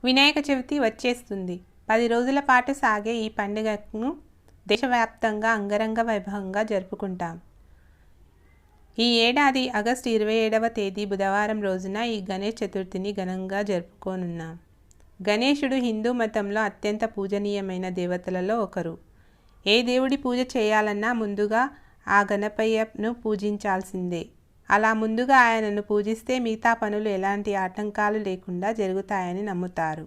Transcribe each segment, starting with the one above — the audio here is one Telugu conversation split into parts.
వినాయక చవితి వచ్చేస్తుంది. 10 రోజుల పాటు సాగే ఈ పండుగను దేశవ్యాప్తంగా అంగరంగ వైభవంగా జరుపుకుంటాం. ఈ ఏడాది ఆగస్టు 27వ తేదీ బుధవారం రోజున ఈ గణేష్ చతుర్థిని ఘనంగా జరుపుకోనున్నాం. గణేశుడు హిందూ మతంలో అత్యంత పూజనీయమైన దేవతలలో ఒకరు. ఏ దేవుడి పూజ చేయాలన్నా ముందుగా ఆ గణపయ్యను పూజించాల్సిందే. అలా ముందుగా ఆయనను పూజిస్తే మిగతా పనులు ఎలాంటి ఆటంకాలు లేకుండా జరుగుతాయని నమ్ముతారు.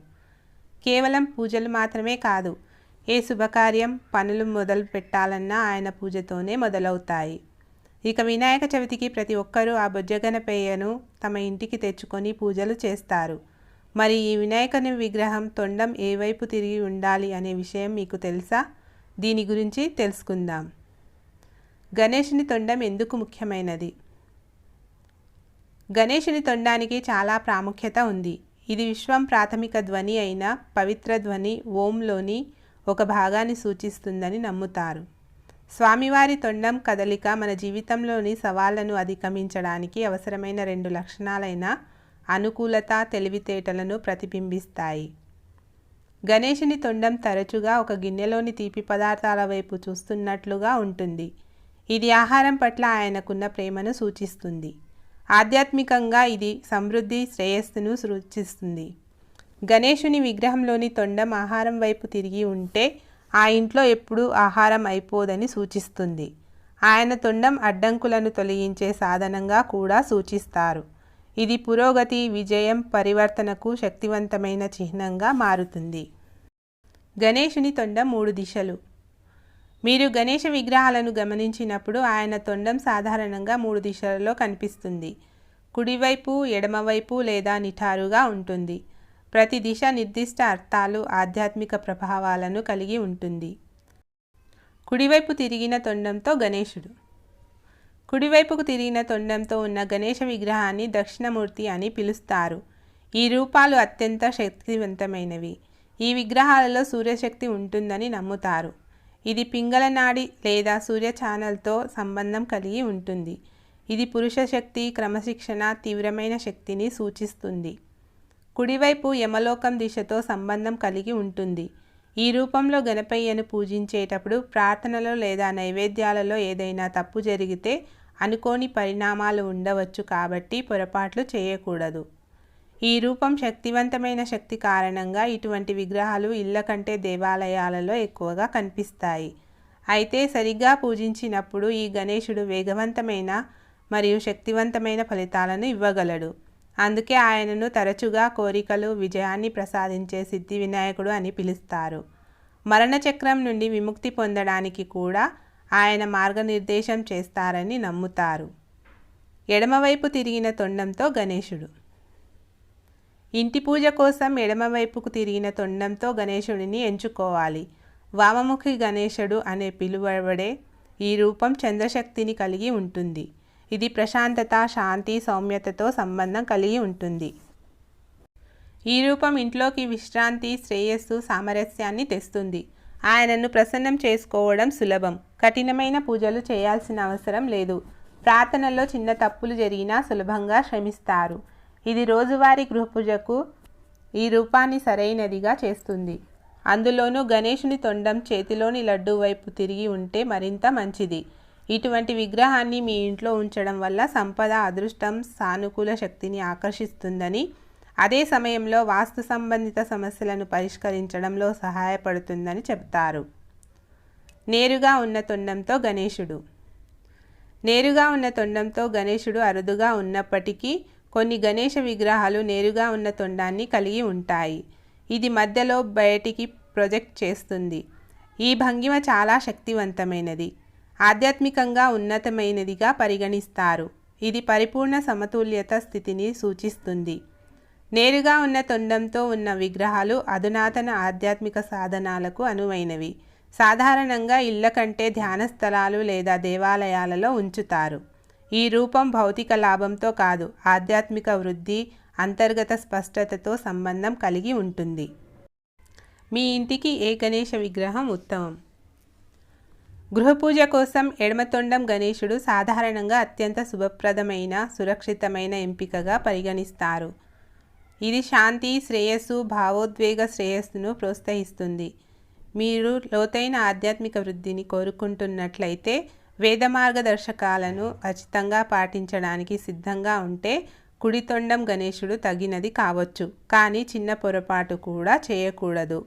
కేవలం పూజలు మాత్రమే కాదు, ఏ శుభకార్యం పనులు మొదలు పెట్టాలన్నా ఆయన పూజతోనే మొదలవుతాయి. ఇక వినాయక చవితికి ప్రతి ఒక్కరూ ఆ బొజ్జగణపయ్యను తమ ఇంటికి తెచ్చుకొని పూజలు చేస్తారు. మరి ఈ వినాయకుని విగ్రహం తొండం ఏ వైపు తిరిగి ఉండాలి అనే విషయం మీకు తెలుసా? దీని గురించి తెలుసుకుందాం. గణేశుని తొండం ఎందుకు ముఖ్యమైనది? గణేశుని తొండానికి చాలా ప్రాముఖ్యత ఉంది. ఇది విశ్వం ప్రాథమిక ధ్వని అయిన పవిత్ర ధ్వని ఓంలోని ఒక భాగాన్ని సూచిస్తుందని నమ్ముతారు. స్వామివారి తొండం కదలిక మన జీవితంలోని సవాళ్లను అధిగమించడానికి అవసరమైన 2 లక్షణాలైన అనుకూలత, తెలివితేటలను ప్రతిబింబిస్తాయి. గణేశుని తొండం తరచుగా ఒక గిన్నెలోని తీపి పదార్థాల వైపు చూస్తున్నట్లుగా ఉంటుంది. ఇది ఆహారం పట్ల ఆయనకున్న ప్రేమను సూచిస్తుంది. ఆధ్యాత్మికంగా ఇది సమృద్ధి, శ్రేయస్సును సూచిస్తుంది. గణేశుని విగ్రహంలోని తొండం ఆహారం వైపు తిరిగి ఉంటే ఆ ఇంట్లో ఎప్పుడూ ఆహారం అయిపోదని సూచిస్తుంది. ఆయన తొండం అడ్డంకులను తొలగించే సాధనంగా కూడా సూచిస్తారు. ఇది పురోగతి, విజయం, పరివర్తనకు శక్తివంతమైన చిహ్నంగా మారుతుంది. గణేశుని తొండం 3 దిశలు. మీరు గణేశ విగ్రహాలను గమనించినప్పుడు ఆయన తొండం సాధారణంగా 3 దిశలలో కనిపిస్తుంది. కుడివైపు, ఎడమవైపు లేదా నిటారుగా ఉంటుంది. ప్రతి దిశ నిర్దిష్ట అర్థాలు, ఆధ్యాత్మిక ప్రభావాలను కలిగి ఉంటుంది. కుడివైపు తిరిగిన తొండంతో గణేశుడు. కుడివైపుకు తిరిగిన తొండంతో ఉన్న గణేశ విగ్రహాన్ని దక్షిణమూర్తి అని పిలుస్తారు. ఈ రూపాలు అత్యంత శక్తివంతమైనవి. ఈ విగ్రహాలలో సూర్యశక్తి ఉంటుందని నమ్ముతారు. ఇది పింగళ నాడి లేదా సూర్య ఛానల్తో సంబంధం కలిగి ఉంటుంది. ఇది పురుష శక్తి, క్రమశిక్షణ, తీవ్రమైన శక్తిని సూచిస్తుంది. కుడివైపు యమలోకం దిశతో సంబంధం కలిగి ఉంటుంది. ఈ రూపంలో గణపయ్యను పూజించేటప్పుడు ప్రార్థనలో లేదా నైవేద్యాలలో ఏదైనా తప్పు జరిగితే అనుకోని పరిణామాలు ఉండవచ్చు, కాబట్టి పొరపాట్లు చేయకూడదు. ఈ రూపం శక్తివంతమైన శక్తి కారణంగా ఇటువంటి విగ్రహాలు ఇళ్ల కంటే దేవాలయాలలో ఎక్కువగా కనిపిస్తాయి. అయితే సరిగ్గా పూజించినప్పుడు ఈ గణేశుడు వేగవంతమైన మరియు శక్తివంతమైన ఫలితాలను ఇవ్వగలడు. అందుకే ఆయనను తరచుగా కోరికలు, విజయాన్ని ప్రసాదించే సిద్ధి వినాయకుడు అని పిలుస్తారు. మరణచక్రం నుండి విముక్తి పొందడానికి కూడా ఆయన మార్గనిర్దేశం చేస్తారని నమ్ముతారు. ఎడమవైపు తిరిగిన తొండంతో గణేశుడు. ఇంటి పూజ కోసం ఎడమవైపుకు తిరిగిన తొండంతో గణేశుడిని ఎంచుకోవాలి. వామముఖి గణేశుడు అనే పిలువబడే ఈ రూపం చంద్రశక్తిని కలిగి ఉంటుంది. ఇది ప్రశాంతత, శాంతి, సౌమ్యతతో సంబంధం కలిగి ఉంటుంది. ఈ రూపం ఇంట్లోకి విశ్రాంతి, శ్రేయస్సు, సామరస్యాన్ని తెస్తుంది. ఆయనను ప్రసన్నం చేసుకోవడం సులభం. కఠినమైన పూజలు చేయాల్సిన అవసరం లేదు. ప్రార్థనలో చిన్న తప్పులు జరిగినా సులభంగా క్షమిస్తారు. ఇది రోజువారీ గృహపూజకు ఈ రూపాన్ని సరైనదిగా చేస్తుంది. అందులోనూ గణేశుని తొండం చేతిలోని లడ్డు వైపు తిరిగి ఉంటే మరింత మంచిది. ఇటువంటి విగ్రహాన్ని మీ ఇంట్లో ఉంచడం వల్ల సంపద, అదృష్టం, సానుకూల శక్తిని ఆకర్షిస్తుందని, అదే సమయంలో వాస్తు సంబంధిత సమస్యలను పరిష్కరించడంలో సహాయపడుతుందని చెబుతారు. నేరుగా ఉన్న తొండంతో గణేశుడు. నేరుగా ఉన్న తొండంతో గణేశుడు అరుదుగా ఉన్నప్పటికీ కొన్ని గణేశ విగ్రహాలు నేరుగా ఉన్న తొండాన్ని కలిగి ఉంటాయి. ఇది మధ్యలో బయటికి ప్రొజెక్ట్ చేస్తుంది. ఈ భంగిమ చాలా శక్తివంతమైనది, ఆధ్యాత్మికంగా ఉన్నతమైనదిగా పరిగణిస్తారు. ఇది పరిపూర్ణ సమతుల్యత స్థితిని సూచిస్తుంది. నేరుగా ఉన్న తొండంతో ఉన్న విగ్రహాలు అధునాతన ఆధ్యాత్మిక సాధనాలకు అనువైనవి. సాధారణంగా ఇళ్ల కంటే ధ్యాన స్థలాలు లేదా దేవాలయాలలో ఉంచుతారు. ఈ రూపం భౌతిక లాభంతో కాదు, ఆధ్యాత్మిక వృద్ధి, అంతర్గత స్పష్టతతో సంబంధం కలిగి ఉంటుంది. మీ ఇంటికి ఏ గణేశ విగ్రహం ఉత్తమం? గృహపూజ కోసం ఎడమతొండం గణేశుడు సాధారణంగా అత్యంత శుభప్రదమైన, సురక్షితమైన ఎంపికగా పరిగణిస్తారు. ఇది శాంతి, శ్రేయస్సు, భావోద్వేగ శ్రేయస్సును ప్రోత్సహిస్తుంది. మీరు లోతైన ఆధ్యాత్మిక వృద్ధిని కోరుకుంటున్నట్లయితే వేద మార్గదర్శకాలను ఖచ్చితంగా పాటించడానికి సిద్ధంగా ఉంటే కుడి తొండం గణేశుడు తగినది కావచ్చు. కానీ చిన్న పొరపాటు కూడా చేయకూడదు.